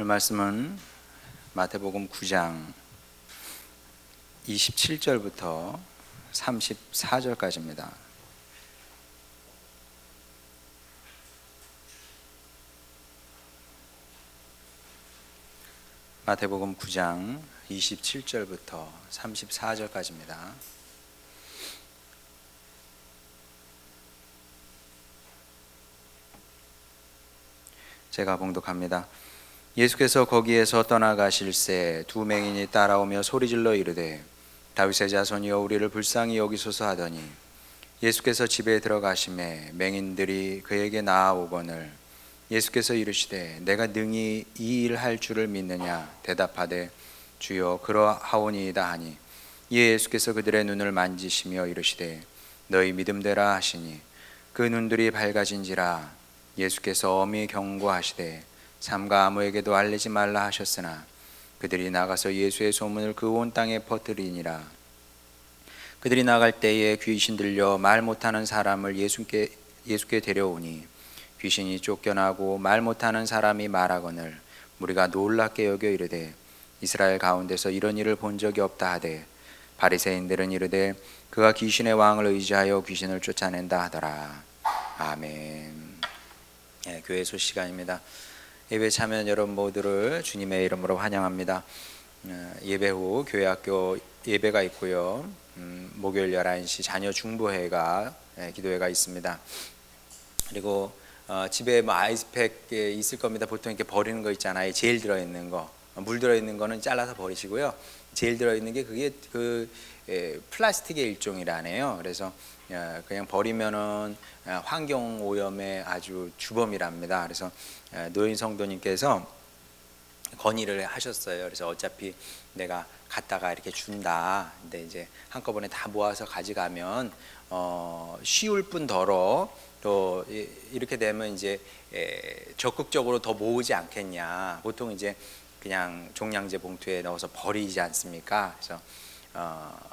오늘 말씀은 마태복음 9장 27절부터 34절까지입니다. 마태복음 9장 27절부터 34절까지입니다. 제가 봉독합니다. 예수께서 거기에서 떠나가실새 두 맹인이 따라오며 소리질러 이르되 다윗의 자손이여 우리를 불쌍히 여기소서 하더니 예수께서 집에 들어가심에 맹인들이 그에게 나아오거늘 예수께서 이르시되 내가 능히 이 일 할 줄을 믿느냐 대답하되 주여 그러하오니이다 하니 이에 예수께서 그들의 눈을 만지시며 이르시되 너희 믿음대라 하시니 그 눈들이 밝아진지라. 예수께서 엄히 경고하시되 삼가 아무에게도 알리지 말라 하셨으나 그들이 나가서 예수의 소문을 그 온 땅에 퍼뜨리니라. 그들이 나갈 때에 귀신 들려 말 못하는 사람을 예수께 데려오니 귀신이 쫓겨나고 말 못하는 사람이 말하거늘 무리가 놀랍게 여겨 이르되 이스라엘 가운데서 이런 일을 본 적이 없다 하되 바리새인들은 이르되 그가 귀신의 왕을 의지하여 귀신을 쫓아낸다 하더라. 아멘. 교회 소 시간입니다. 예배 참여한 여러분 모두를 주님의 이름으로 환영합니다. 예배 후 교회학교 예배가 있고요. 목요일 11시 자녀 중보회가 기도회가 있습니다. 그리고 집에 아이스팩 있을 겁니다. 보통 이렇게 버리는 거 있잖아요. 젤 들어있는 거, 물 들어있는 거는 잘라서 버리시고요. 젤 들어있는 게 그게 플라스틱의 일종이라네요. 그래서 그냥 버리면은 환경 오염의 아주 주범이랍니다. 그래서 노인 성도님께서 건의를 하셨어요. 그래서 어차피 내가 갖다가 이렇게 준다. 근데 이제 한꺼번에 다 모아서 가져가면 쉬울 뿐더러 또 이렇게 되면 이제 적극적으로 더 모으지 않겠냐. 보통 이제 그냥 종량제 봉투에 넣어서 버리지 않습니까? 그래서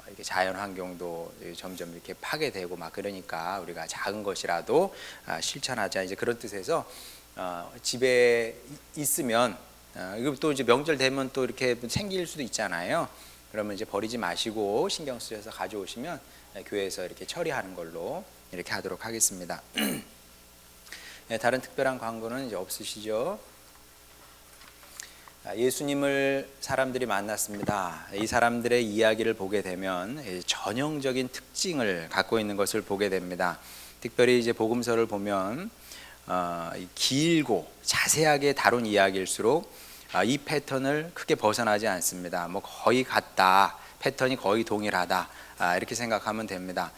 이렇게 자연 환경도 점점 이렇게 파괴되고 막 그러니까 우리가 작은 것이라도 실천하자 이제 그런 뜻에서 집에 있으면 이거 또 이제 명절 되면 또 이렇게 생길 수도 있잖아요. 그러면 이제 버리지 마시고 신경 쓰셔서 가져오시면 교회에서 이렇게 처리하는 걸로 이렇게 하도록 하겠습니다. 다른 특별한 광고는 이제 없으시죠? 예수님을 사람들이 만났습니다. 이 사람들의 이야기를 보게 되면 전형적인 특징을 갖고 있는 것을 보게 됩니다. 특별히 이제 복음서를 보면 길고 자세하게 다룬 이야기일수록 이 패턴을 크게 벗어나지 않습니다. 뭐 거의 같다, 패턴이 거의 동일하다 이렇게 생각하면 됩니다.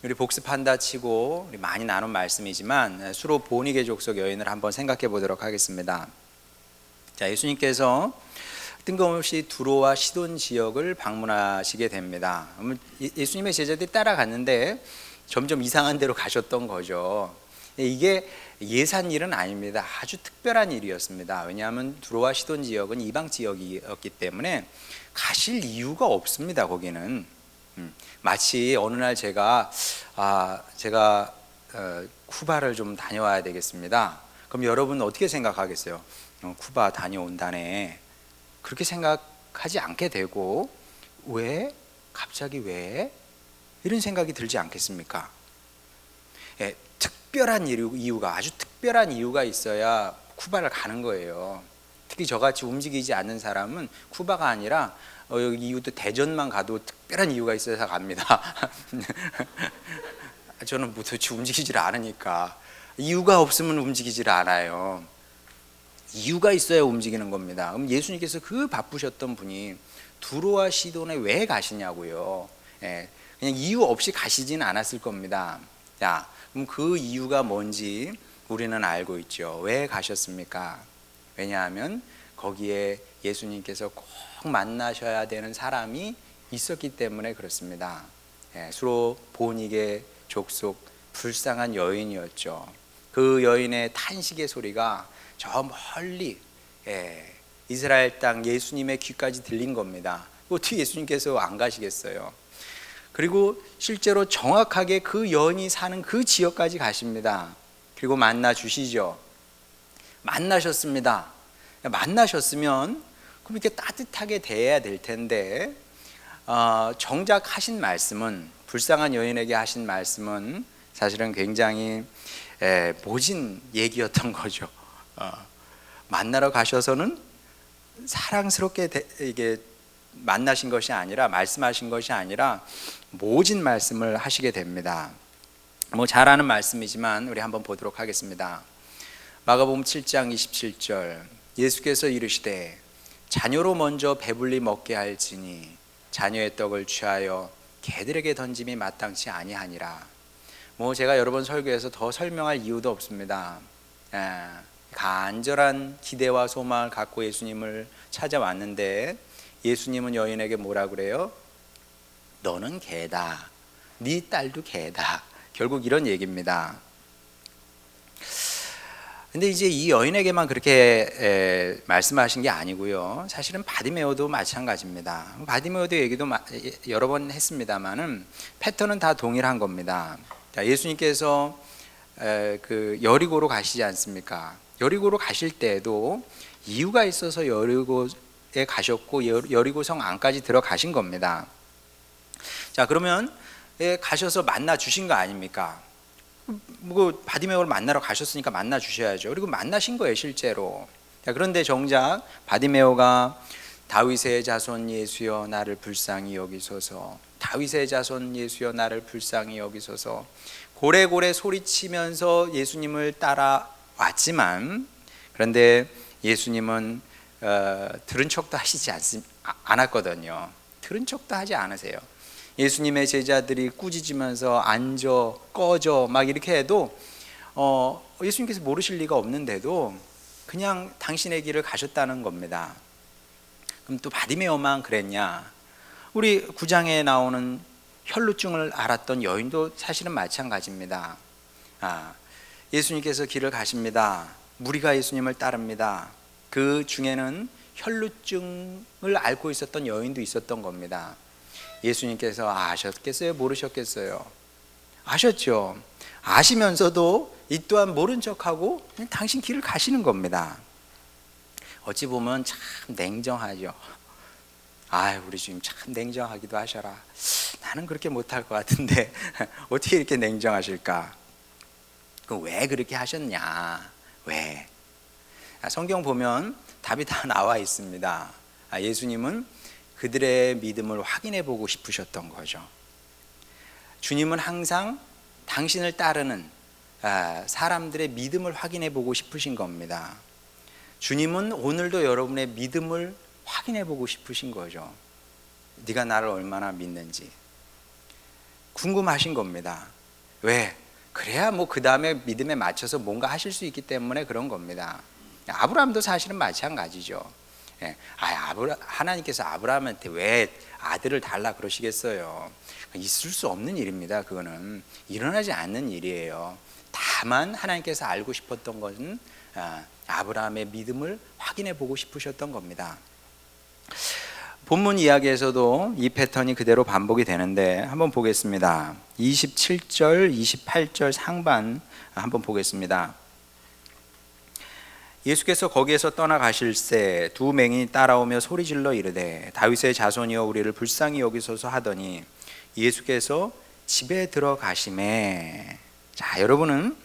우리 복습한다 치고 우리 많이 나눈 말씀이지만 수로 보니게 족속 여인을 한번 생각해 보도록 하겠습니다. 자, 예수님께서 뜬금없이 두로와 시돈 지역을 방문하시게 됩니다. 예수님의 제자들이 따라갔는데 점점 이상한 데로 가셨던 거죠. 이게 예산 일은 아닙니다. 아주 특별한 일이었습니다. 왜냐하면 두로와 시돈 지역은 이방 지역이었기 때문에 가실 이유가 없습니다. 거기는 마치 어느 날 제가 쿠바를 좀 다녀와야 되겠습니다. 그럼 여러분 어떻게 생각하겠어요? 쿠바 다녀온다네. 그렇게 생각하지 않게 되고 왜? 갑자기 왜? 이런 생각이 들지 않겠습니까? 특별한 이유가 아주 특별한 이유가 있어야 쿠바를 가는 거예요. 특히 저같이 움직이지 않는 사람은 쿠바가 아니라 여기 이웃도 대전만 가도 특별한 이유가 있어서 갑니다. 저는 도대체 움직이질 않으니까 이유가 없으면 움직이질 않아요. 이유가 있어야 움직이는 겁니다. 그럼 예수님께서 그 바쁘셨던 분이 두로와 시돈에 왜 가시냐고요. 그냥 이유 없이 가시지는 않았을 겁니다. 자, 그럼 그 이유가 뭔지 우리는 알고 있죠. 왜 가셨습니까? 왜냐하면 거기에 예수님께서 꼭 만나셔야 되는 사람이 있었기 때문에 그렇습니다. 수로 보니게 족속 불쌍한 여인이었죠. 그 여인의 탄식의 소리가 저 멀리 이스라엘 땅 예수님의 귀까지 들린 겁니다. 어떻게 예수님께서 안 가시겠어요? 그리고 실제로 정확하게 그 여인이 사는 그 지역까지 가십니다. 그리고 만나 주시죠. 만나셨습니다. 만나셨으면 그럼 이렇게 따뜻하게 대해야 될 텐데 정작 하신 말씀은, 불쌍한 여인에게 하신 말씀은 사실은 굉장히 모진 얘기였던 거죠. 만나러 가셔서는 사랑스럽게 이게 만나신 것이 아니라, 말씀하신 것이 아니라 모진 말씀을 하시게 됩니다. 뭐 잘 아는 말씀이지만 우리 한번 보도록 하겠습니다. 마가복음 7장 27절, 예수께서 이르시되 자녀로 먼저 배불리 먹게 할지니 자녀의 떡을 취하여 개들에게 던짐이 마땅치 아니하니라. 뭐 제가 여러 번 설교해서 더 설명할 이유도 없습니다. 간절한 기대와 소망을 갖고 예수님을 찾아왔는데 예수님은 여인에게 뭐라 그래요? 너는 개다, 네 딸도 개다. 결국 이런 얘기입니다. 근데 이제 이 여인에게만 그렇게 말씀하신 게 아니고요, 사실은 바디메오도 마찬가지입니다. 바디메오도 얘기도 여러 번 했습니다만은 패턴은 다 동일한 겁니다. 예수님께서 그 여리고로 가시지 않습니까? 여리고로 가실 때에도 이유가 있어서 여리고에 가셨고 여리고 성 안까지 들어가신 겁니다. 자, 그러면 가셔서 만나 주신 거 아닙니까? 뭐 바디메오를 만나러 가셨으니까 만나 주셔야죠. 그리고 만나신 거예요, 실제로. 자, 그런데 정작 바디메오가 다윗의 자손 예수여 나를 불쌍히 여기소서, 다윗의 자손 예수여 나를 불쌍히 여기소서 고래고래 소리치면서 예수님을 따라왔지만, 그런데 예수님은 들은 척도 하시지 않았거든요. 들은 척도 하지 않으세요. 예수님의 제자들이 꾸짖으면서 앉아 꺼져 막 이렇게 해도 예수님께서 모르실 리가 없는데도 그냥 당신의 길을 가셨다는 겁니다. 그럼 또 바디메오만 그랬냐? 우리 9장에 나오는 혈루증을 앓았던 여인도 사실은 마찬가지입니다. 예수님께서 길을 가십니다. 무리가 예수님을 따릅니다. 그 중에는 혈루증을 앓고 있었던 여인도 있었던 겁니다. 예수님께서 아셨겠어요? 모르셨겠어요? 아셨죠? 아시면서도 이 또한 모른 척하고 그냥 당신 길을 가시는 겁니다. 어찌 보면 참 냉정하죠. 우리 주님 참 냉정하기도 하셔라. 나는 그렇게 못할 것 같은데 어떻게 이렇게 냉정하실까? 왜 그렇게 하셨냐? 왜? 성경 보면 답이 다 나와 있습니다. 예수님은 그들의 믿음을 확인해 보고 싶으셨던 거죠. 주님은 항상 당신을 따르는 사람들의 믿음을 확인해 보고 싶으신 겁니다. 주님은 오늘도 여러분의 믿음을 확인해 보고 싶으신 거죠. 네가 나를 얼마나 믿는지 궁금하신 겁니다. 왜? 그래야 뭐 그 다음에 믿음에 맞춰서 뭔가 하실 수 있기 때문에 그런 겁니다. 아브라함도 사실은 마찬가지죠. 하나님께서 아브라함한테 왜 아들을 달라 그러시겠어요? 있을 수 없는 일입니다. 그거는 일어나지 않는 일이에요. 다만 하나님께서 알고 싶었던 것은 아브라함의 믿음을 확인해 보고 싶으셨던 겁니다. 본문 이야기에서도 이 패턴이 그대로 반복이 되는데 한번 보겠습니다. 27절, 28절 상반 한번 보겠습니다. 예수께서 거기에서 떠나가실새 두 맹인이 따라오며 소리질러 이르되 다윗의 자손이여 우리를 불쌍히 여기소서 하더니 예수께서 집에 들어가시매. 자, 여러분은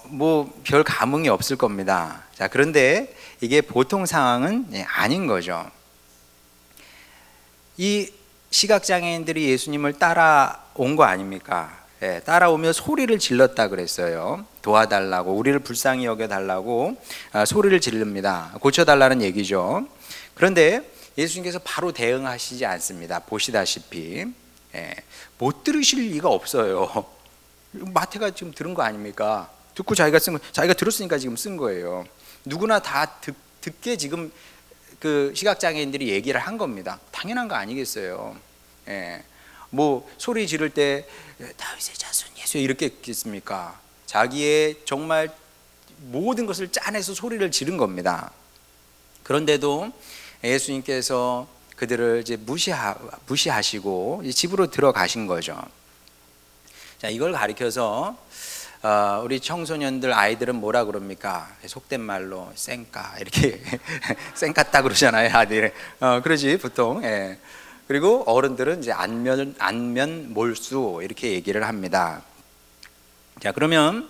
뭐 별 감흥이 없을 겁니다. 자, 그런데 이게 보통 상황은 아닌 거죠. 이 시각장애인들이 예수님을 따라온 거 아닙니까? 따라오며 소리를 질렀다 그랬어요. 도와달라고, 우리를 불쌍히 여겨달라고 소리를 지릅니다. 고쳐달라는 얘기죠. 그런데 예수님께서 바로 대응하시지 않습니다. 보시다시피 못 들으실 리가 없어요. 마태가 지금 들은 거 아닙니까? 듣고 자기가 들었으니까 지금 쓴 거예요. 누구나 다 듣게 지금 그 시각장애인들이 얘기를 한 겁니다. 당연한 거 아니겠어요? 뭐 소리 지를 때 다윗의 자손 예수 이렇게 했겠습니까? 자기의 정말 모든 것을 짜내서 소리를 지른 겁니다. 그런데도 예수님께서 그들을 이제 무시하시고 집으로 들어가신 거죠. 자, 이걸 가리켜서 우리 청소년들 아이들은 뭐라 그럽니까? 속된 말로 쌩까 이렇게 쌩까딱 그러잖아요, 아들. 그러지 보통. 예. 그리고 어른들은 이제 안면 몰수 이렇게 얘기를 합니다. 자, 그러면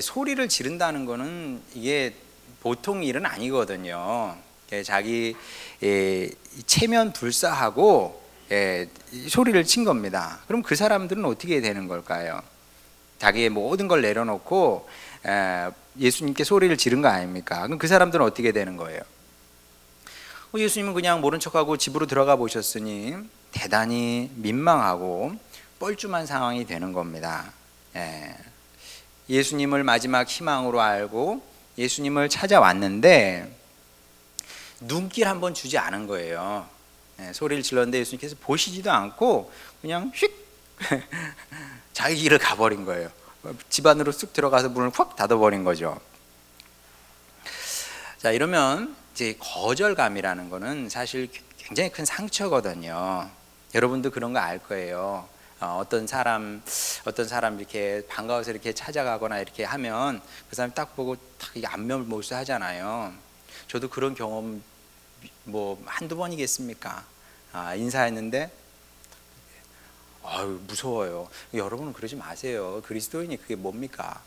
소리를 지른다는 거는 이게 보통 일은 아니거든요. 자기 체면 불사하고 소리를 친 겁니다. 그럼 그 사람들은 어떻게 되는 걸까요? 자기의 모든 걸 내려놓고 예수님께 소리를 지른 거 아닙니까? 그럼 그 사람들은 어떻게 되는 거예요? 예수님은 그냥 모른 척하고 집으로 들어가 보셨으니 대단히 민망하고 뻘쭘한 상황이 되는 겁니다. 예수님을 마지막 희망으로 알고 예수님을 찾아왔는데 눈길 한번 주지 않은 거예요. 소리를 질렀는데 예수님께서 보시지도 않고 그냥 휙 자기 길을 가버린 거예요. 집 안으로 쑥 들어가서 문을 확 닫아버린 거죠. 자, 이러면 이제 거절감이라는 거는 사실 굉장히 큰 상처거든요. 여러분도 그런 거 알 거예요. 어떤 사람 이렇게 반가워서 이렇게 찾아가거나 이렇게 하면 그 사람이 딱 보고 딱 안면 몰수 하잖아요. 저도 그런 경험 뭐 한두 번이겠습니까? 인사했는데 무서워요. 여러분은 그러지 마세요. 그리스도인이 그게 뭡니까?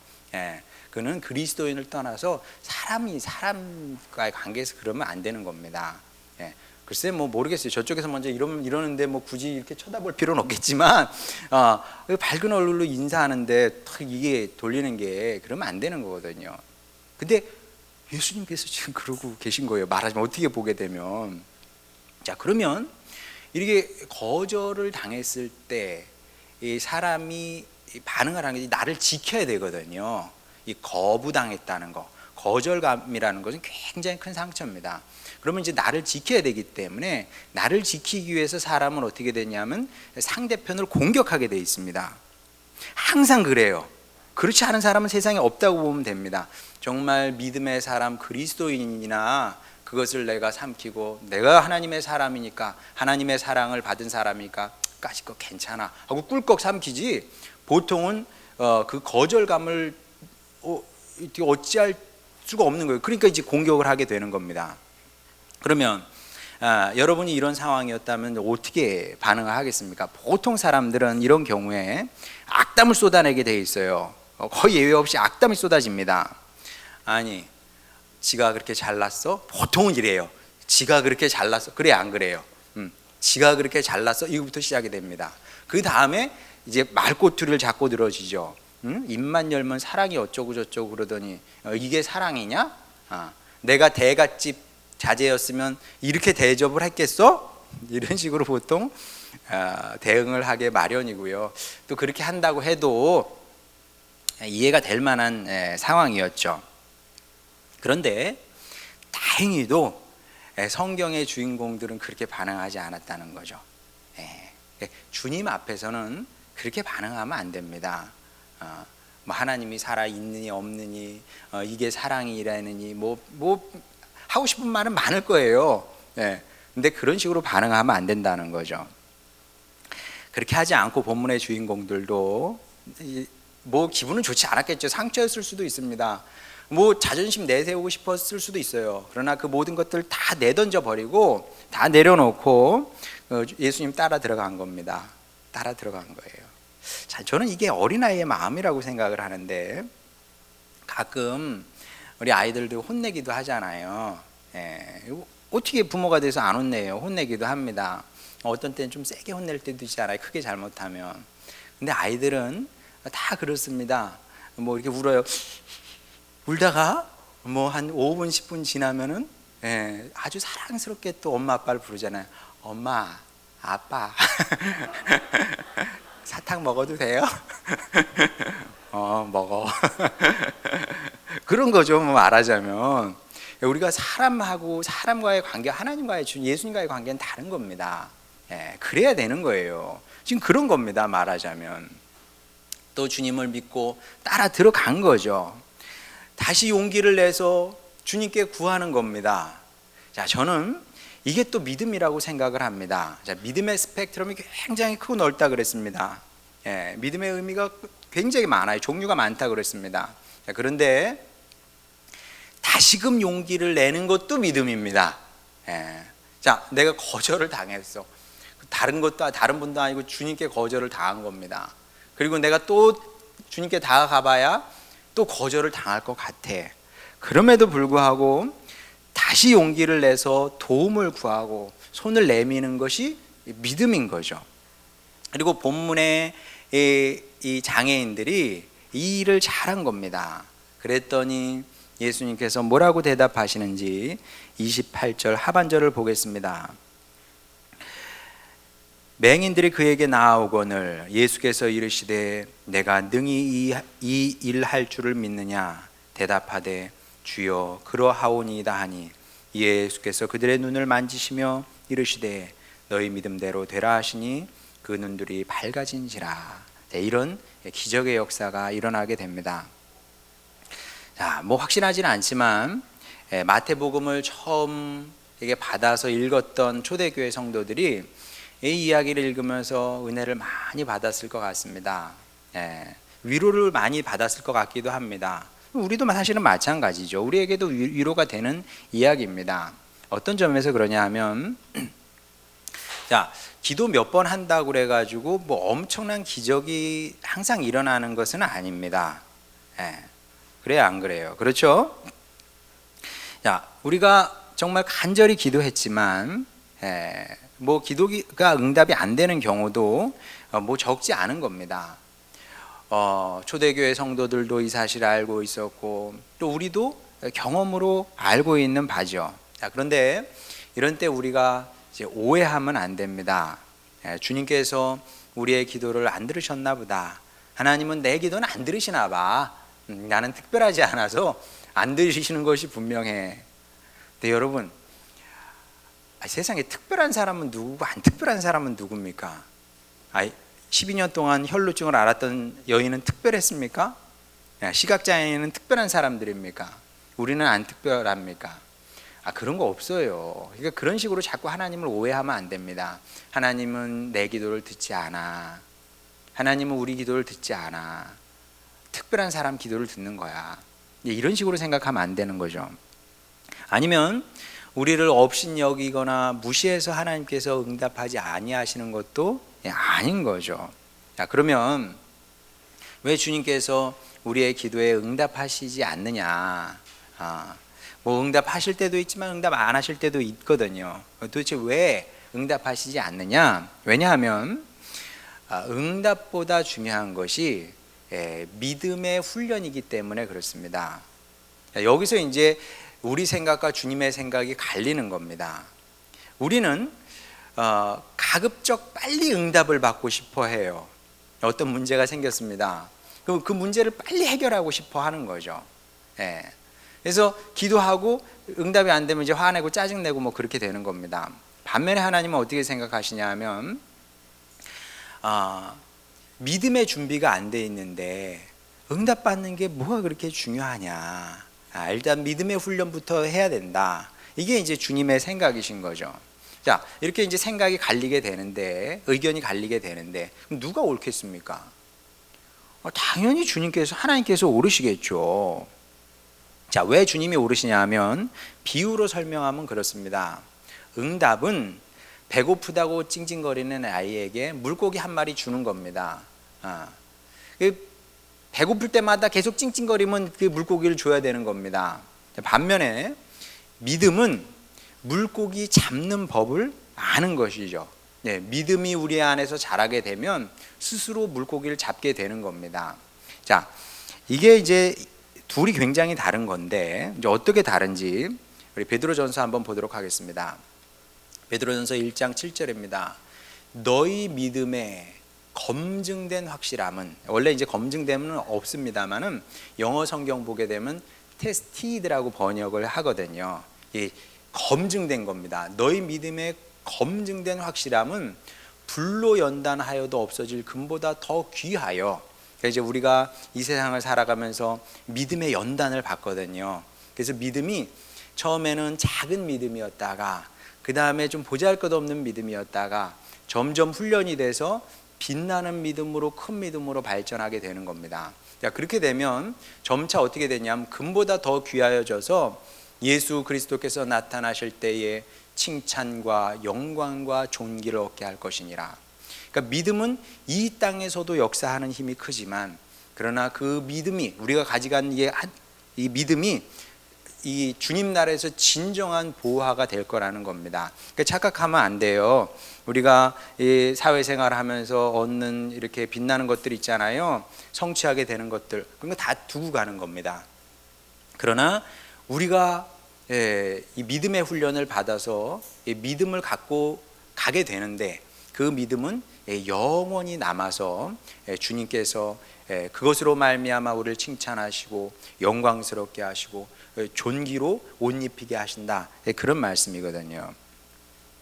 그는 그리스도인을 떠나서 사람과의 관계에서 그러면 안 되는 겁니다. 글쎄 뭐 모르겠어요. 저쪽에서 먼저 이러는데 뭐 굳이 이렇게 쳐다볼 필요는 없겠지만 밝은 얼굴로 인사하는데 이게 돌리는 게 그러면 안 되는 거거든요. 근데 예수님께서 지금 그러고 계신 거예요. 말하자면 어떻게 보게 되면. 자, 그러면 이렇게 거절을 당했을 때 이 사람이 반응을 하는 게 나를 지켜야 되거든요. 이 거부당했다는 거, 거절감이라는 것은 굉장히 큰 상처입니다. 그러면 이제 나를 지켜야 되기 때문에 나를 지키기 위해서 사람은 어떻게 되냐면 상대편을 공격하게 돼 있습니다. 항상 그래요. 그렇지 않은 사람은 세상에 없다고 보면 됩니다. 정말 믿음의 사람, 그리스도인이나 그것을 내가 삼키고 내가 하나님의 사람이니까, 하나님의 사랑을 받은 사람이니까 까짓 거 괜찮아 하고 꿀꺽 삼키지, 보통은 그 거절감을 어찌할 수가 없는 거예요. 그러니까 이제 공격을 하게 되는 겁니다. 그러면 여러분이 이런 상황이었다면 어떻게 반응을 하겠습니까? 보통 사람들은 이런 경우에 악담을 쏟아내게 돼 있어요. 거의 예외 없이 악담이 쏟아집니다. 아니, 지가 그렇게 잘났어? 보통은 이래요. 지가 그렇게 잘났어? 그래, 안 그래요? 지가 그렇게 잘났어? 이거부터 시작이 됩니다. 그 다음에 이제 말꼬투리를 잡고 늘어지죠. 입만 열면 사랑이 어쩌고 저쩌고 그러더니 이게 사랑이냐? 내가 대갓집 자제였으면 이렇게 대접을 했겠어? 이런 식으로 보통 대응을 하게 마련이고요. 또 그렇게 한다고 해도 이해가 될 만한 상황이었죠. 그런데 다행히도 성경의 주인공들은 그렇게 반응하지 않았다는 거죠. 주님 앞에서는 그렇게 반응하면 안 됩니다. 뭐 하나님이 살아 있느니 없느니, 이게 사랑이라느니 뭐 하고 싶은 말은 많을 거예요. 근데 그런 식으로 반응하면 안 된다는 거죠. 그렇게 하지 않고 본문의 주인공들도 뭐 기분은 좋지 않았겠죠. 상처였을 수도 있습니다. 뭐 자존심 내세우고 싶었을 수도 있어요. 그러나 그 모든 것들 다 내던져 버리고 다 내려놓고 예수님 따라 들어간 겁니다. 따라 들어간 거예요. 자, 저는 이게 어린아이의 마음이라고 생각을 하는데, 가끔 우리 아이들도 혼내기도 하잖아요. 어떻게 부모가 돼서 안 혼내요? 혼내기도 합니다. 어떤 때는 좀 세게 혼낼 때도 있잖아요. 크게 잘못하면. 근데 아이들은 다 그렇습니다. 뭐 이렇게 울어요. 울다가 뭐 한 5분 10분 지나면은 아주 사랑스럽게 또 엄마 아빠를 부르잖아요. 엄마, 아빠 사탕 먹어도 돼요? 먹어. 그런 거죠. 뭐 말하자면 우리가 사람과의 관계, 하나님과의 예수님과의 관계는 다른 겁니다. 그래야 되는 거예요. 지금 그런 겁니다. 말하자면 또 주님을 믿고 따라 들어간 거죠. 다시 용기를 내서 주님께 구하는 겁니다. 자, 저는 이게 또 믿음이라고 생각을 합니다. 자, 믿음의 스펙트럼이 굉장히 크고 넓다 그랬습니다. 믿음의 의미가 굉장히 많아요. 종류가 많다 그랬습니다. 그런데 다시금 용기를 내는 것도 믿음입니다. 자, 내가 거절을 당했어. 다른 분도 아니고 주님께 거절을 당한 겁니다. 그리고 내가 또 주님께 다가가봐야 또 거절을 당할 것 같아. 그럼에도 불구하고 다시 용기를 내서 도움을 구하고 손을 내미는 것이 믿음인 거죠. 그리고 본문의 이 장애인들이 이 일을 잘한 겁니다. 그랬더니 예수님께서 뭐라고 대답하시는지 28절 하반절을 보겠습니다. 맹인들이 그에게 나아오거늘 예수께서 이르시되 내가 능히 이 일 할 줄을 믿느냐 대답하되 주여 그러하오니이다 하니 이에 예수께서 그들의 눈을 만지시며 이르시되 너희 믿음대로 되라 하시니 그 눈들이 밝아진지라. 이런 기적의 역사가 일어나게 됩니다. 자, 뭐 확신하지는 않지만 마태복음을 처음 이게 받아서 읽었던 초대교회 성도들이 이 이야기를 읽으면서 은혜를 많이 받았을 것 같습니다. 위로를 많이 받았을 것 같기도 합니다. 우리도 사실은 마찬가지죠. 우리에게도 위로가 되는 이야기입니다. 어떤 점에서 그러냐 하면 자, 기도 몇 번 한다고 그래가지고 뭐 엄청난 기적이 항상 일어나는 것은 아닙니다. 그래요, 안 그래요? 그렇죠? 자, 우리가 정말 간절히 기도했지만 뭐 기도가 응답이 안 되는 경우도 뭐 적지 않은 겁니다. 초대교회 성도들도 이 사실을 알고 있었고 또 우리도 경험으로 알고 있는 바죠. 자, 그런데 이런 때 우리가 이제 오해하면 안 됩니다. 주님께서 우리의 기도를 안 들으셨나 보다. 하나님은 내 기도는 안 들으시나 봐. 나는 특별하지 않아서 안 들으시는 것이 분명해. 근데 여러분, 세상에 특별한 사람은 누구고 안 특별한 사람은 누굽니까? 12년 동안 혈루증을 앓았던 여인은 특별했습니까? 시각장애인은 특별한 사람들입니까? 우리는 안 특별합니까? 그런 거 없어요. 그러니까 그런 식으로 자꾸 하나님을 오해하면 안 됩니다. 하나님은 내 기도를 듣지 않아. 하나님은 우리 기도를 듣지 않아. 특별한 사람 기도를 듣는 거야. 이런 식으로 생각하면 안 되는 거죠. 아니면 우리를 업신여기거나 무시해서 하나님께서 응답하지 아니하시는 것도 아닌 거죠. 자, 그러면 왜 주님께서 우리의 기도에 응답하시지 않느냐? 뭐 응답하실 때도 있지만 응답 안 하실 때도 있거든요. 도대체 왜 응답하시지 않느냐? 왜냐하면 응답보다 중요한 것이 믿음의 훈련이기 때문에 그렇습니다. 여기서 이제 우리 생각과 주님의 생각이 갈리는 겁니다. 우리는 가급적 빨리 응답을 받고 싶어 해요. 어떤 문제가 생겼습니다. 그 문제를 빨리 해결하고 싶어 하는 거죠. 그래서 기도하고 응답이 안 되면 이제 화내고 짜증내고 뭐 그렇게 되는 겁니다. 반면에 하나님은 어떻게 생각하시냐 하면 믿음의 준비가 안 돼 있는데 응답받는 게 뭐가 그렇게 중요하냐. 일단 믿음의 훈련부터 해야 된다. 이게 이제 주님의 생각이신 거죠. 자, 이렇게 이제 생각이 갈리게 되는데, 의견이 갈리게 되는데, 그럼 누가 옳겠습니까? 당연히 주님께서, 하나님께서 옳으시겠죠. 자, 왜 주님이 옳으시냐 하면 비유로 설명하면 그렇습니다. 응답은 배고프다고 찡찡거리는 아이에게 물고기 한 마리 주는 겁니다. 배고플 때마다 계속 찡찡거리면 그 물고기를 줘야 되는 겁니다. 반면에 믿음은 물고기 잡는 법을 아는 것이죠. 믿음이 우리 안에서 자라게 되면 스스로 물고기를 잡게 되는 겁니다. 자, 이게 이제 둘이 굉장히 다른 건데 이제 어떻게 다른지 우리 베드로전서 한번 보도록 하겠습니다. 베드로전서 1장 7절입니다. 너희 믿음의 검증된 확실함은, 원래 이제 검증됨은 없습니다만은 영어 성경 보게 되면 테스티드라고 번역을 하거든요. 이 검증된 겁니다. 너희 믿음의 검증된 확실함은 불로 연단하여도 없어질 금보다 더 귀하여. 그래서 이제 우리가 이 세상을 살아가면서 믿음의 연단을 받거든요. 그래서 믿음이 처음에는 작은 믿음이었다가 그 다음에 좀 보잘것없는 믿음이었다가 점점 훈련이 돼서 빛나는 믿음으로, 큰 믿음으로 발전하게 되는 겁니다. 자, 그렇게 되면 점차 어떻게 되냐면 금보다 더 귀하여져서 예수 그리스도께서 나타나실 때에 칭찬과 영광과 존귀를 얻게 할 것이니라. 그러니까 믿음은 이 땅에서도 역사하는 힘이 크지만, 그러나 그 믿음이, 우리가 가져간 이 믿음이 이 주님 나라에서 진정한 보화가 될 거라는 겁니다. 그러니까 착각하면 안 돼요. 우리가 이 사회생활을 하면서 얻는 이렇게 빛나는 것들 있잖아요. 성취하게 되는 것들, 그런 거 다 두고 가는 겁니다. 그러나 우리가 이 믿음의 훈련을 받아서 이 믿음을 갖고 가게 되는데, 그 믿음은 영원히 남아서 주님께서 그것으로 말미암아 우리를 칭찬하시고 영광스럽게 하시고 존귀로 옷 입히게 하신다, 그런 말씀이거든요.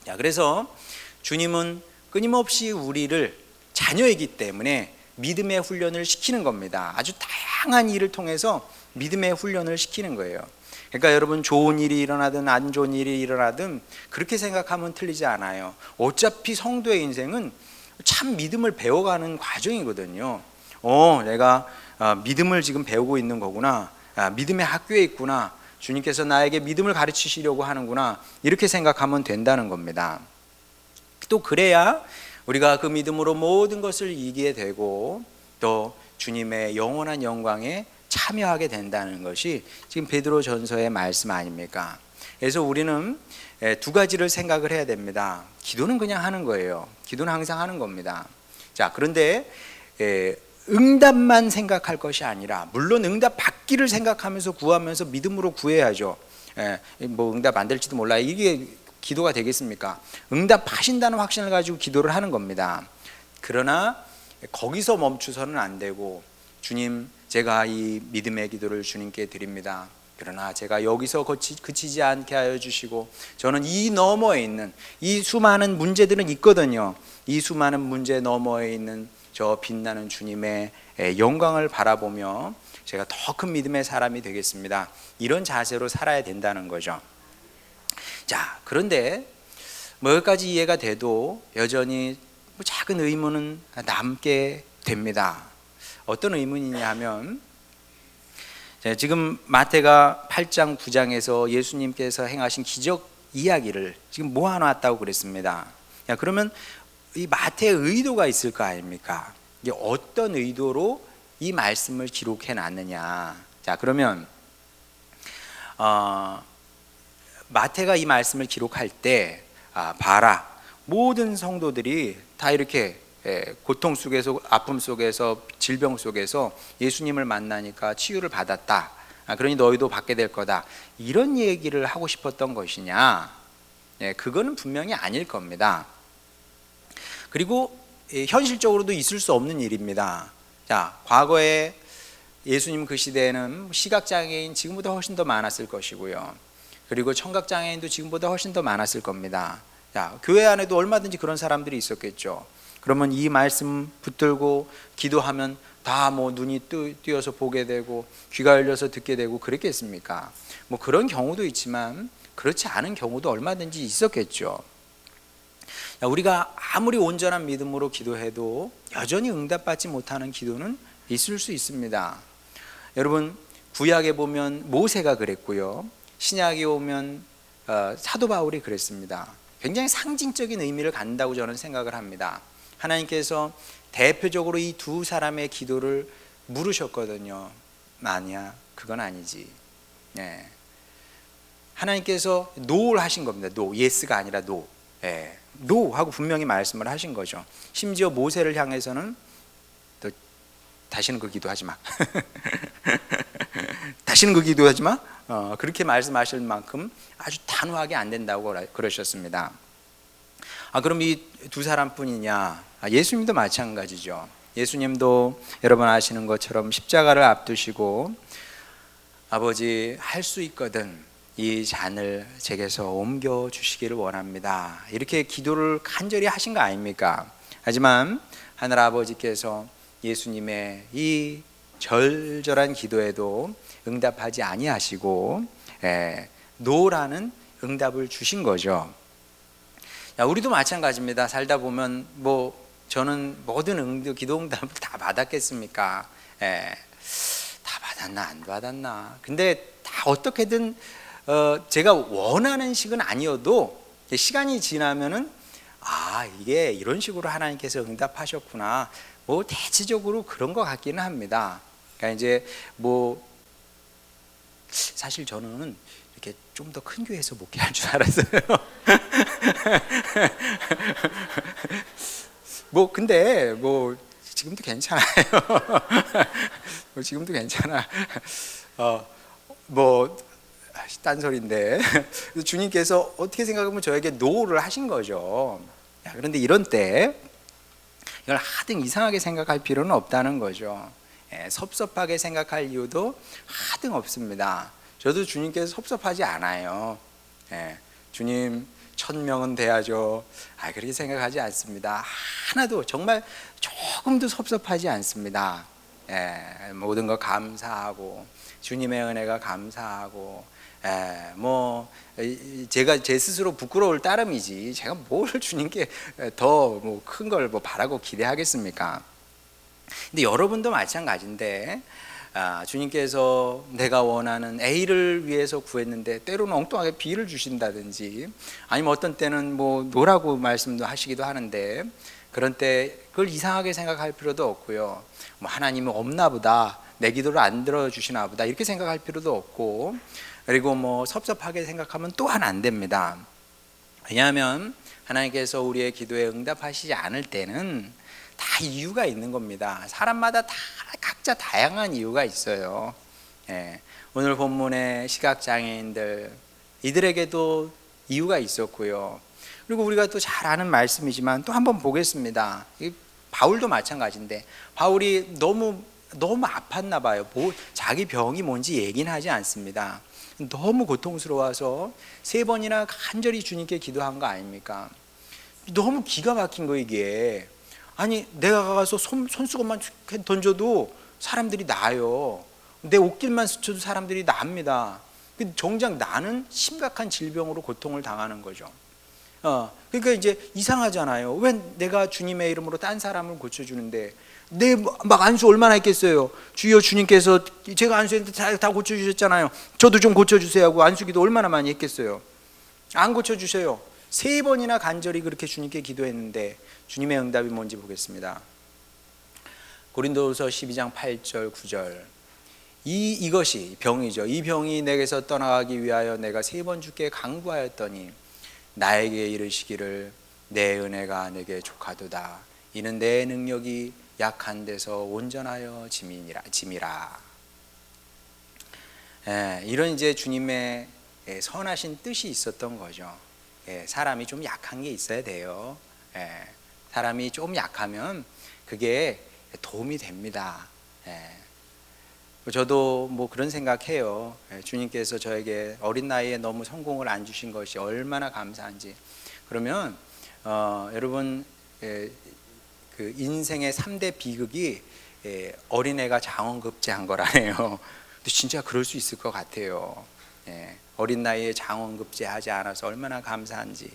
자, 그래서 주님은 끊임없이 우리를 자녀이기 때문에 믿음의 훈련을 시키는 겁니다. 아주 다양한 일을 통해서 믿음의 훈련을 시키는 거예요. 그러니까 여러분, 좋은 일이 일어나든 안 좋은 일이 일어나든 그렇게 생각하면 틀리지 않아요. 어차피 성도의 인생은 참 믿음을 배워가는 과정이거든요. 내가 믿음을 지금 배우고 있는 거구나, 믿음의 학교에 있구나, 주님께서 나에게 믿음을 가르치시려고 하는구나, 이렇게 생각하면 된다는 겁니다. 또 그래야 우리가 그 믿음으로 모든 것을 이기게 되고 또 주님의 영원한 영광에 참여하게 된다는 것이 지금 베드로전서의 말씀 아닙니까? 그래서 우리는 두 가지를 생각을 해야 됩니다. 기도는 그냥 하는 거예요. 기도는 항상 하는 겁니다. 자, 그런데 응답만 생각할 것이 아니라, 물론 응답 받기를 생각하면서 구하면서 믿음으로 구해야죠. 뭐 응답 안 될지도 몰라, 이게 기도가 되겠습니까? 응답하신다는 확신을 가지고 기도를 하는 겁니다. 그러나 거기서 멈추서는 안 되고, 주님, 제가 이 믿음의 기도를 주님께 드립니다. 그러나 제가 여기서 그치지 않게 하여 주시고, 저는 이 너머에 있는 이 수많은 문제들은 있거든요. 이 수많은 문제 너머에 있는 저 빛나는 주님의 영광을 바라보며 제가 더 큰 믿음의 사람이 되겠습니다. 이런 자세로 살아야 된다는 거죠. 자, 그런데 뭐 여기까지 이해가 돼도 여전히 작은 의문은 남게 됩니다. 어떤 의문이냐 하면, 지금 마태가 8장 9장에서 예수님께서 행하신 기적 이야기를 지금 모아놨다고 그랬습니다. 그러면 이 마태의 의도가 있을 거 아닙니까? 이게 어떤 의도로 이 말씀을 기록해 놨느냐. 자, 그러면 마태가 이 말씀을 기록할 때, 봐라, 모든 성도들이 다 이렇게 고통 속에서, 아픔 속에서, 질병 속에서 예수님을 만나니까 치유를 받았다, 그러니 너희도 받게 될 거다, 이런 얘기를 하고 싶었던 것이냐? 그거는 분명히 아닐 겁니다. 그리고 현실적으로도 있을 수 없는 일입니다. 자, 과거에 예수님 그 시대에는 시각장애인 지금보다 훨씬 더 많았을 것이고요, 그리고 청각장애인도 지금보다 훨씬 더 많았을 겁니다. 자, 교회 안에도 얼마든지 그런 사람들이 있었겠죠. 그러면 이 말씀 붙들고 기도하면 다 뭐 눈이 띄어서 보게 되고 귀가 열려서 듣게 되고 그랬겠습니까? 뭐 그런 경우도 있지만 그렇지 않은 경우도 얼마든지 있었겠죠. 우리가 아무리 온전한 믿음으로 기도해도 여전히 응답받지 못하는 기도는 있을 수 있습니다. 여러분, 구약에 보면 모세가 그랬고요, 신약에 오면 사도 바울이 그랬습니다. 굉장히 상징적인 의미를 갖는다고 저는 생각을 합니다. 하나님께서 대표적으로 이 두 사람의 기도를 물으셨거든요. 아니야, 그건 아니지. 하나님께서 노를 하신 겁니다. 노, 예스가 아니라 노. 노 하고 분명히 말씀을 하신 거죠. 심지어 모세를 향해서는 또 다시는 그 기도하지 마. 다시는 그 기도하지 마. 그렇게 말씀하실 만큼 아주 단호하게 안 된다고 그러셨습니다. 그럼 이 두 사람뿐이냐? 예수님도 마찬가지죠. 예수님도 여러분 아시는 것처럼 십자가를 앞두시고, 아버지, 할 수 있거든 이 잔을 제게서 옮겨 주시기를 원합니다, 이렇게 기도를 간절히 하신 거 아닙니까? 하지만 하늘 아버지께서 예수님의 이 절절한 기도에도 응답하지 아니하시고 노라는 응답을 주신 거죠. 우리도 마찬가지입니다. 살다 보면 뭐 저는 모든 기도 응답을 다 받았겠습니까? 예, 다 받았나 안 받았나. 근데 다 어떻게든 제가 원하는 식은 아니어도 시간이 지나면은 이게 이런 식으로 하나님께서 응답하셨구나. 뭐 대체적으로 그런 것 같기는 합니다. 그러니까 이제 뭐 사실 저는 이렇게 좀 더 큰 교회에서 목회할 줄 알았어요. 뭐 근데 뭐 지금도 괜찮아요. 지금도 괜찮아. 뭐 딴소리인데 주님께서 어떻게 생각하면 저에게 노를 하신 거죠. 그런데 이런 때 이걸 하등 이상하게 생각할 필요는 없다는 거죠. 섭섭하게 생각할 이유도 하등 없습니다. 저도 주님께서 섭섭하지 않아요. 주님 1000명은 돼야죠. 그렇게 생각하지 않습니다. 하나도 정말 조금도 섭섭하지 않습니다. 모든 거 감사하고 주님의 은혜가 감사하고 뭐 제가 제 스스로 부끄러울 따름이지 제가 뭘 주님께 더 뭐 큰 걸 뭐 바라고 기대하겠습니까? 근데 여러분도 마찬가지인데 주님께서 내가 원하는 A를 위해서 구했는데 때로는 엉뚱하게 B를 주신다든지 아니면 어떤 때는 뭐 노라고 말씀도 하시기도 하는데 그런 때 그걸 이상하게 생각할 필요도 없고요. 뭐 하나님은 없나 보다, 내 기도를 안 들어주시나 보다 이렇게 생각할 필요도 없고, 그리고 뭐 섭섭하게 생각하면 또한 안 됩니다. 왜냐하면 하나님께서 우리의 기도에 응답하시지 않을 때는 다 이유가 있는 겁니다. 사람마다 다 각자 다양한 이유가 있어요. 오늘 본문의 시각장애인들 이들에게도 이유가 있었고요. 그리고 우리가 또 잘 아는 말씀이지만 또 한번 보겠습니다. 바울도 마찬가지인데 바울이 너무 아팠나 봐요. 자기 병이 뭔지 얘기는 하지 않습니다. 너무 고통스러워서 3번이나 간절히 주님께 기도한 거 아닙니까? 너무 기가 막힌 거 이게. 아니 내가 가서 손수건만 던져도 사람들이 나아요. 내 옷길만 스쳐도 사람들이 납니다. 정작 나는 심각한 질병으로 고통을 당하는 거죠. 그러니까 이제 이상하잖아요. 왜 내가 주님의 이름으로 딴 사람을 고쳐주는데 내 막 안수 얼마나 했겠어요. 주여 주님께서 제가 안수했는데 다 고쳐주셨잖아요. 저도 좀 고쳐주세요 하고 안수기도 얼마나 많이 했겠어요. 안 고쳐주세요. 3번이나 간절히 그렇게 주님께 기도했는데 주님의 응답이 뭔지 보겠습니다. 고린도후서 12장 8절 9절 이것이 병이죠. 이 병이 내게서 떠나가기 위하여 내가 3번 주께 간구하였더니 나에게 이르시기를 내 은혜가 내게 족하도다. 이는 내 능력이 약한 데서 온전하여 짐이라. 이런 이제 주님의 선하신 뜻이 있었던 거죠. 사람이 좀 약한 게 있어야 돼요. 사람이 좀 약하면 그게 도움이 됩니다. 저도 뭐 그런 생각해요. 주님께서 저에게 어린 나이에 너무 성공을 안 주신 것이 얼마나 감사한지. 그러면 여러분 그 인생의 3대 비극이 어린애가 장원급제한 거라네요. 근데 진짜 그럴 수 있을 것 같아요. 어린 나이에 장원급제하지 않아서 얼마나 감사한지.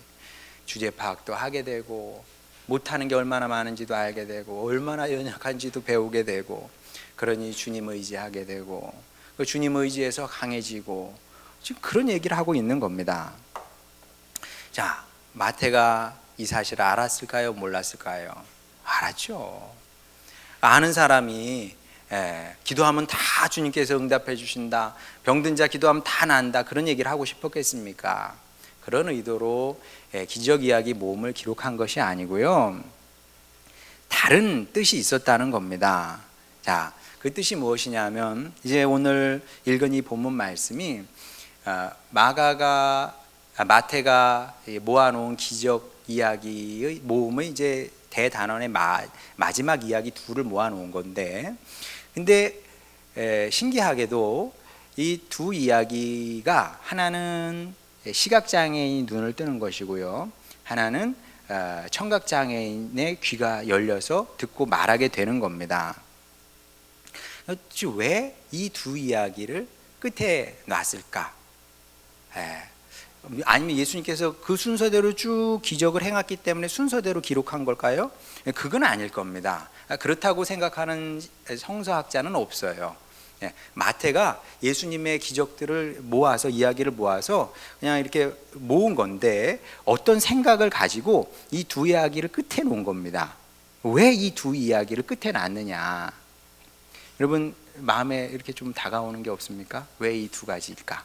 주제 파악도 하게 되고 못하는 게 얼마나 많은지도 알게 되고 얼마나 연약한지도 배우게 되고, 그러니 주님 의지하게 되고 그 주님 의지에서 강해지고 지금 그런 얘기를 하고 있는 겁니다. 자, 마태가 이 사실을 알았을까요? 몰랐을까요? 알았죠. 아는 사람이 기도하면 다 주님께서 응답해 주신다, 병든 자 기도하면 다 난다, 그런 얘기를 하고 싶었겠습니까? 그런 의도로 기적 이야기 모음을 기록한 것이 아니고요, 다른 뜻이 있었다는 겁니다. 자, 그 뜻이 무엇이냐면 이제 오늘 읽은 이 본문 말씀이 마태가 모아놓은 기적 이야기의 모음의 이제 대단원의 마지막 이야기 둘을 모아놓은 건데, 근데 신기하게도 이 두 이야기가 하나는 시각장애인이 눈을 뜨는 것이고요, 하나는 청각장애인의 귀가 열려서 듣고 말하게 되는 겁니다. 왜 이 두 이야기를 끝에 놨을까? 아니면 예수님께서 그 순서대로 쭉 기적을 행했기 때문에 순서대로 기록한 걸까요? 그건 아닐 겁니다. 그렇다고 생각하는 성서학자는 없어요. 마태가 예수님의 기적들을 모아서, 이야기를 모아서 그냥 이렇게 모은 건데, 어떤 생각을 가지고 이 두 이야기를 끝에 놓은 겁니다. 왜 이 두 이야기를 끝에 놨느냐? 여러분 마음에 이렇게 좀 다가오는 게 없습니까? 왜 이 두 가지일까?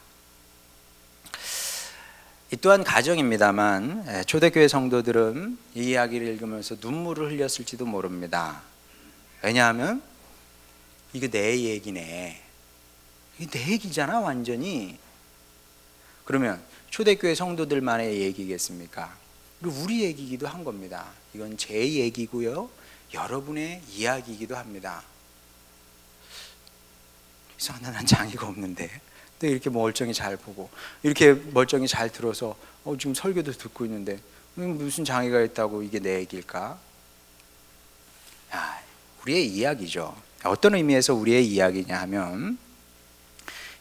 이 또한 가정입니다만, 초대교회 성도들은 이 이야기를 읽으면서 눈물을 흘렸을지도 모릅니다. 왜냐하면 이게 내 얘기네, 이게 내 얘기잖아 완전히. 그러면 초대교회 성도들만의 얘기겠습니까? 우리 얘기이기도 한 겁니다. 이건 제 얘기고요, 여러분의 이야기이기도 합니다. 이상하다, 난 장애가 없는데. 또 이렇게 멀쩡히 잘 보고, 이렇게 멀쩡히 잘 들어서 지금 설교도 듣고 있는데 무슨 장애가 있다고 이게 내 얘기일까? 우리의 이야기죠. 어떤 의미에서 우리의 이야기냐 하면,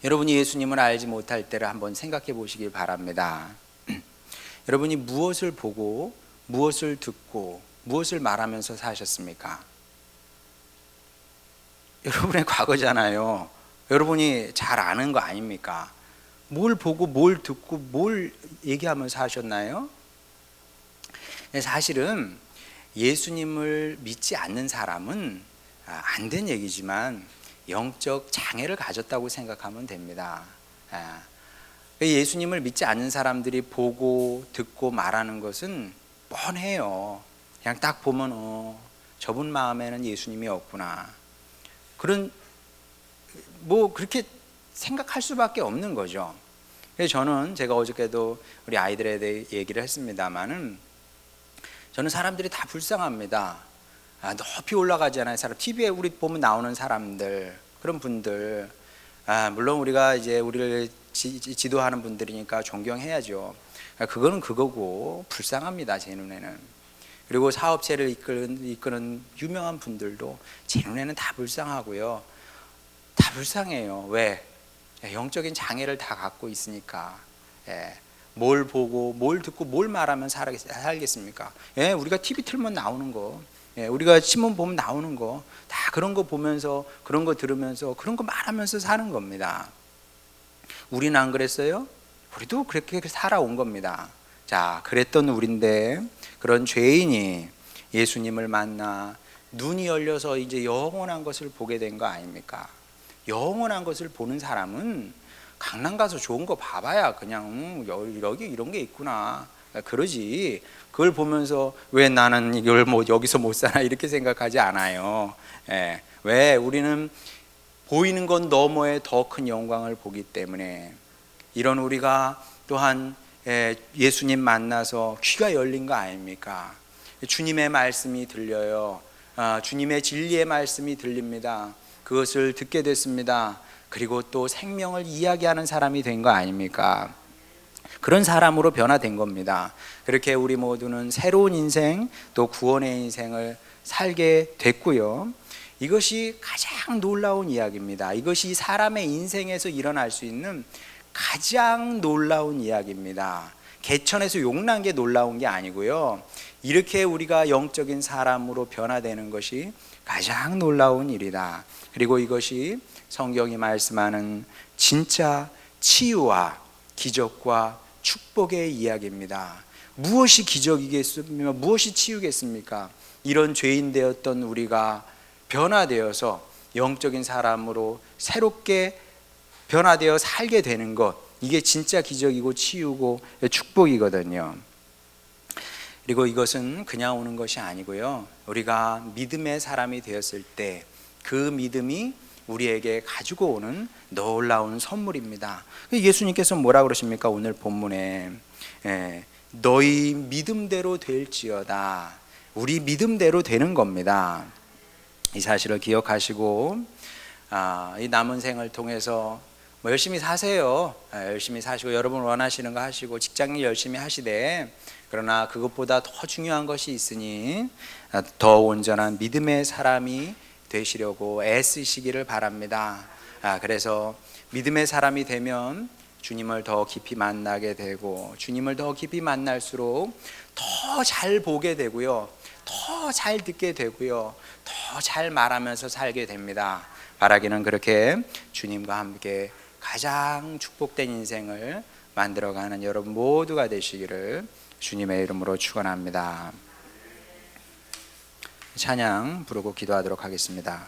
여러분이 예수님을 알지 못할 때를 한번 생각해 보시길 바랍니다. 여러분이 무엇을 보고, 무엇을 듣고, 무엇을 말하면서 사셨습니까? 여러분의 과거잖아요. 여러분이 잘 아는 거 아닙니까? 뭘 보고, 뭘 듣고, 뭘 얘기하면서 사셨나요? 사실은 예수님을 믿지 않는 사람은 안 된 얘기지만 영적 장애를 가졌다고 생각하면 됩니다. 예수님을 믿지 않는 사람들이 보고 듣고 말하는 것은 뻔해요. 그냥 딱 보면 저분 마음에는 예수님이 없구나, 그런, 그렇게 생각할 수밖에 없는 거죠. 그래서 저는, 제가 어저께도 우리 아이들에 대해 얘기를 했습니다마는, 저는 사람들이 다 불쌍합니다. 높이 올라가잖아요. 사람 TV에 우리 보면 나오는 사람들, 그런 분들, 물론 우리가 이제 우리를 지도하는 분들이니까 존경해야죠. 그거는 그거고 불쌍합니다, 제 눈에는. 그리고 사업체를 이끄는 유명한 분들도 제 눈에는 다 불쌍하고요, 다 불쌍해요. 왜? 영적인 장애를 다 갖고 있으니까. 뭘 보고, 뭘 듣고, 뭘 말하면 살겠습니까? 우리가 TV 틀면 나오는 거, 우리가 신문 보면 나오는 거, 다 그런 거 보면서, 그런 거 들으면서, 그런 거 말하면서 사는 겁니다. 우리는 안 그랬어요? 우리도 그렇게 살아온 겁니다. 자, 그랬던 우리인데, 그런 죄인이 예수님을 만나 눈이 열려서 이제 영원한 것을 보게 된 거 아닙니까? 영원한 것을 보는 사람은 강남 가서 좋은 거 봐봐야 그냥 여기 이런 게 있구나 그러지, 그걸 보면서 왜 나는 이걸 여기서 못 사나 이렇게 생각하지 않아요. 왜? 우리는 보이는 것 너머에 더 큰 영광을 보기 때문에. 이런 우리가 또한 예수님 만나서 귀가 열린 거 아닙니까? 주님의 말씀이 들려요. 주님의 진리의 말씀이 들립니다. 그것을 듣게 됐습니다. 그리고 또 생명을 이야기하는 사람이 된 거 아닙니까? 그런 사람으로 변화된 겁니다. 그렇게 우리 모두는 새로운 인생, 또 구원의 인생을 살게 됐고요. 이것이 가장 놀라운 이야기입니다. 이것이 사람의 인생에서 일어날 수 있는 가장 놀라운 이야기입니다. 개천에서 용난 게 놀라운 게 아니고요, 이렇게 우리가 영적인 사람으로 변화되는 것이 가장 놀라운 일이다. 그리고 이것이 성경이 말씀하는 진짜 치유와 기적과 축복의 이야기입니다. 무엇이 기적이겠습니까? 무엇이 치유겠습니까? 이런 죄인 되었던 우리가 변화되어서 영적인 사람으로 새롭게 변화되어 살게 되는 것, 이게 진짜 기적이고 치유고 축복이거든요. 그리고 이것은 그냥 오는 것이 아니고요, 우리가 믿음의 사람이 되었을 때 그 믿음이 우리에게 가지고 오는 놀라운 선물입니다. 예수님께서 뭐라 그러십니까? 오늘 본문에 너희 믿음대로 될지어다. 우리 믿음대로 되는 겁니다. 이 사실을 기억하시고 이 남은 생을 통해서 열심히 사세요. 열심히 사시고 여러분 원하시는 거 하시고 직장일 열심히 하시되, 그러나 그것보다 더 중요한 것이 있으니 더 온전한 믿음의 사람이 되시려고 애쓰시기를 바랍니다. 그래서 믿음의 사람이 되면 주님을 더 깊이 만나게 되고, 주님을 더 깊이 만날수록 더 잘 보게 되고요, 더 잘 듣게 되고요, 더 잘 말하면서 살게 됩니다. 바라기는 그렇게 주님과 함께 가장 축복된 인생을 만들어가는 여러분 모두가 되시기를 주님의 이름으로 축원합니다. 찬양 부르고 기도하도록 하겠습니다.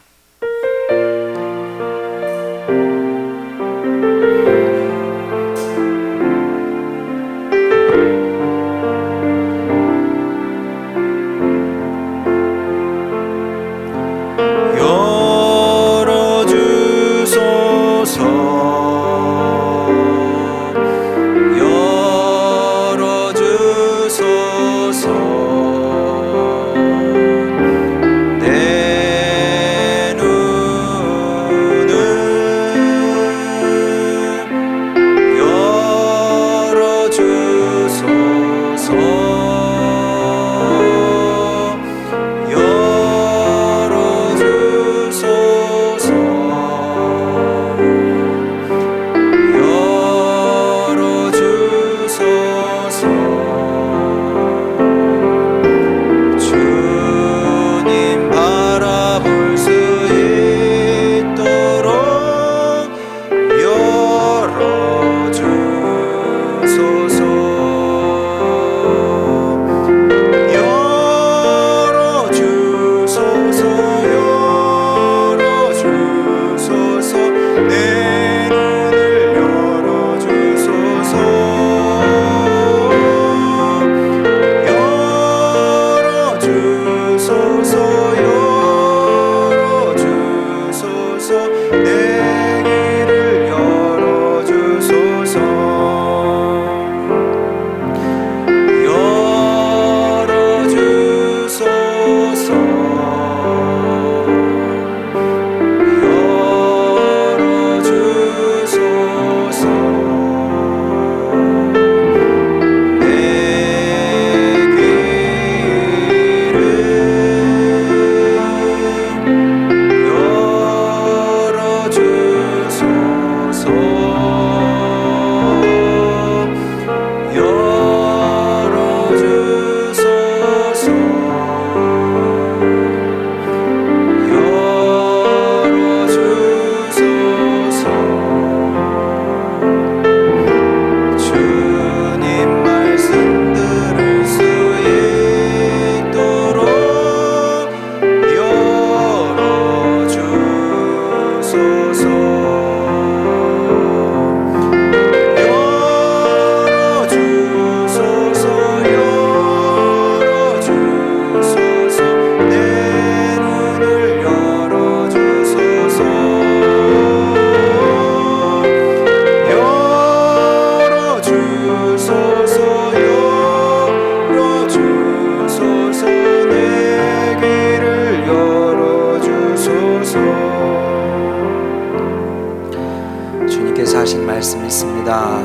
하신 말씀이 있습니다.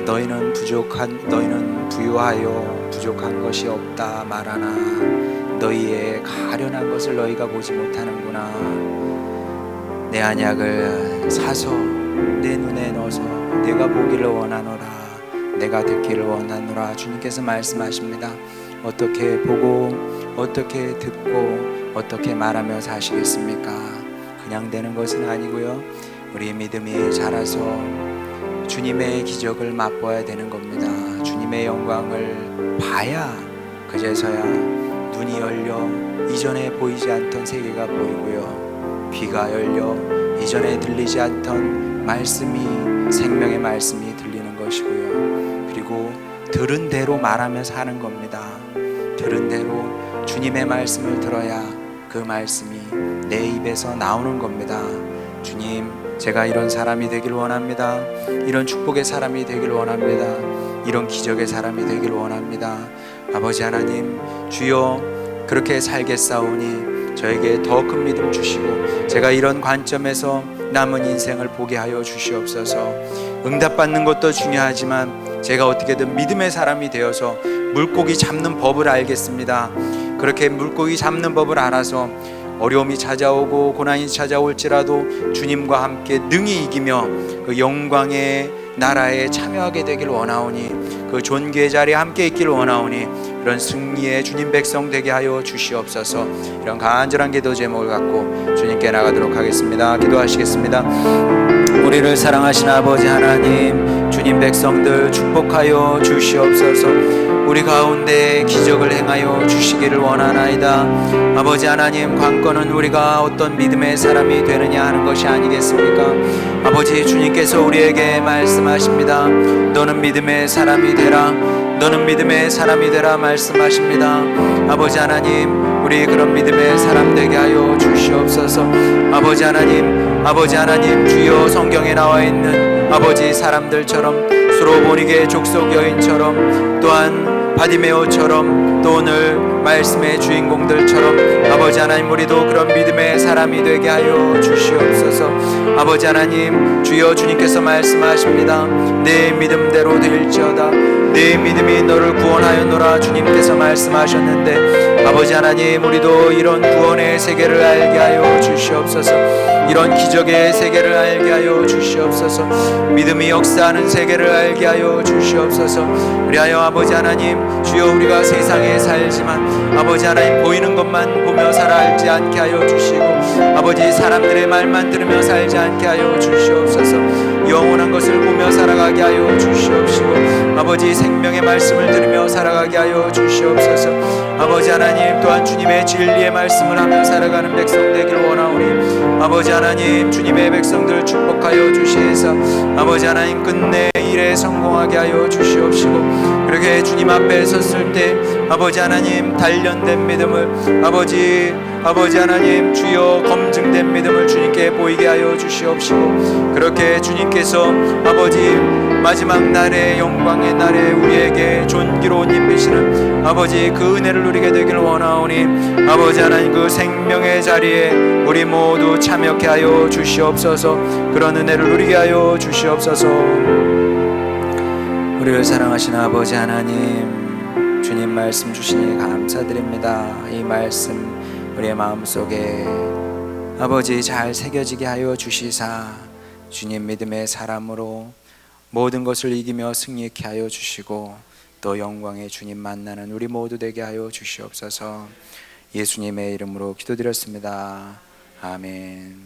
너희는 부유하여 부족한 것이 없다 말하나 너희의 가련한 것을 너희가 보지 못하는구나. 내 언약을 사서 내 눈에 넣어서 내가 보기를 원하노라, 내가 듣기를 원하노라. 주님께서 말씀하십니다. 어떻게 보고 어떻게 듣고 어떻게 말하며 사시겠습니까? 그냥 되는 것은 아니고요, 우리 믿음이 자라서 주님의 기적을 맛보아야 되는 겁니다. 주님의 영광을 봐야 그제서야 눈이 열려 이전에 보이지 않던 세계가 보이고요, 귀가 열려 이전에 들리지 않던 말씀이, 생명의 말씀이 들리는 것이고요, 그리고 들은 대로 말하며 사는 겁니다. 들은 대로 주님의 말씀을 들어야 그 말씀이 내 입에서 나오는 겁니다. 주님, 제가 이런 사람이 되길 원합니다. 이런 축복의 사람이 되길 원합니다. 이런 기적의 사람이 되길 원합니다. 아버지 하나님, 주여 그렇게 살겠사오니 저에게 더 큰 믿음 주시고 제가 이런 관점에서 남은 인생을 보게 하여 주시옵소서. 응답받는 것도 중요하지만 제가 어떻게든 믿음의 사람이 되어서 물고기 잡는 법을 알겠습니다. 그렇게 물고기 잡는 법을 알아서 어려움이 찾아오고 고난이 찾아올지라도 주님과 함께 능히 이기며 그 영광의 나라에 참여하게 되길 원하오니 그 존귀의 자리에 함께 있길 원하오니 그런 승리의 주님 백성 되게 하여 주시옵소서. 이런 간절한 기도 제목을 갖고 주님께 나가도록 하겠습니다. 기도하시겠습니다. 우리를 사랑하신 아버지 하나님, 주님 백성들 축복하여 주시옵소서. 우리 가운데 기적을 행하여 주시기를 원하나이다. 아버지 하나님, 관건은 우리가 어떤 믿음의 사람이 되느냐 하는 것이 아니겠습니까? 아버지, 주님께서 우리에게 말씀하십니다. 너는 믿음의 사람이 되라, 너는 믿음의 사람이 되라 말씀하십니다. 아버지 하나님, 우리 그런 믿음의 사람 되게 하여 주시옵소서. 아버지 하나님, 주여 성경에 나와 있는 아버지 사람들처럼, 스로보니게 족속 여인처럼, 또한 바디메오처럼, 또 오늘 말씀의 주인공들처럼 아버지 하나님, 우리도 그런 믿음의 사람이 되게 하여 주시옵소서. 아버지 하나님, 주여 주님께서 말씀하십니다. 내 믿음대로 될지어다. 내 믿음이 너를 구원하였노라 주님께서 말씀하셨는데, 아버지 하나님, 우리도 이런 구원의 세계를 알게 하여 주시옵소서. 이런 기적의 세계를 알게 하여 주시옵소서. 믿음이 역사하는 세계를 알게 하여 주시옵소서. 우리하여 아버지 하나님, 주여 우리가 세상에 살지만 아버지 하나님, 보이는 것만 보며 살지 않게 하여 주시고, 아버지 사람들의 말만 들으며 살지 않게 하여 주시옵소서. 영원한 것을 보며 살아가게 하여 주시옵시고, 아버지 생명의 말씀을 들으며 살아가게 하여 주시옵소서. 아버지 하나님, 또한 주님의 진리의 말씀을 하며 살아가는 백성 되길 원하오니 아버지 하나님, 주님의 백성들 축복하여 주시사 아버지 하나님, 끝내 일에 성공하게 하여 주시옵시고, 그렇게 주님 앞에 섰을 때 아버지 하나님, 단련된 믿음을 아버지 하나님, 주여 검증된 믿음을 주님께 보이게 하여 주시옵시고, 그렇게 주님께서 아버지 마지막 날에, 영광의 날에 우리에게 존귀로 옷 입히시는 아버지 그 은혜를 누리게 되기를 원하오니 아버지 하나님, 그 생명의 자리에 우리 모두 참여케 하여 주시옵소서. 그런 은혜를 누리게 하여 주시옵소서. 우리를 사랑하시는 아버지 하나님, 주님 말씀 주시니 감사드립니다. 이 말씀 우리의 마음속에 아버지 잘 새겨지게 하여 주시사 주님 믿음의 사람으로 모든 것을 이기며 승리케 하여 주시고, 또 영광의 주님 만나는 우리 모두 되게 하여 주시옵소서. 예수님의 이름으로 기도드렸습니다. 아멘.